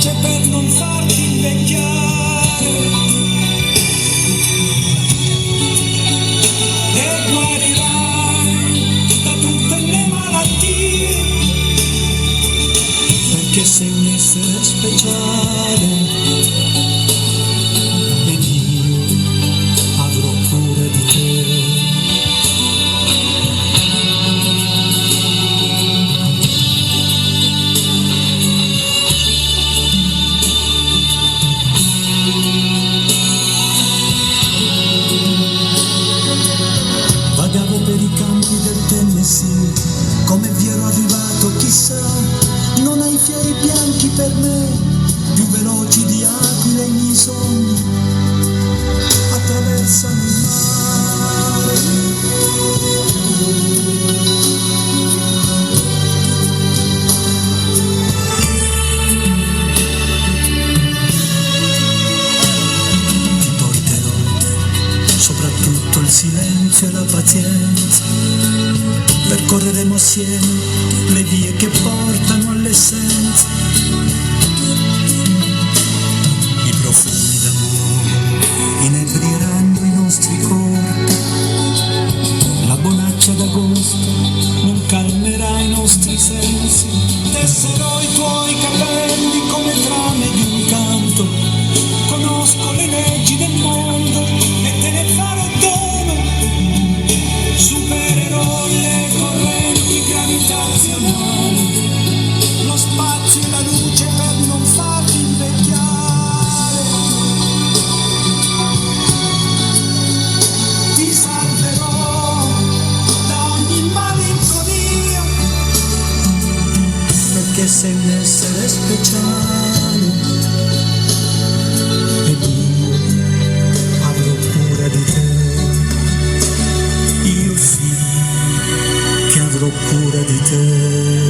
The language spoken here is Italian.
luce per non farti invecchiare e guarirai da tutte le malattie, perché sei un essere speciale ed io avrò cura di te. Vagavo per i campi del Tennessee, come vi ero arrivato chissà, non hai fiori bianchi per me, più veloci di aquile i miei sogni, attraversano il mare. Ti porterò soprattutto il silenzio e la pazienza, percorreremo assieme le vie che portano all'essenza, i profumi d'amore inebrieranno i nostri corpi, la bonaccia d'agosto non calmerà i nostri sensi, tesserò i tuoi capelli come trame di un canto, conosco le leggi del mondo e te ne farò dono, supererò le correnti gravitazionali, lo spazio e la luce per non farti invecchiare, ti salverò da ogni malinconia, perché sei un essere speciale ed io avrò cura di te, io sì che avrò cura di te.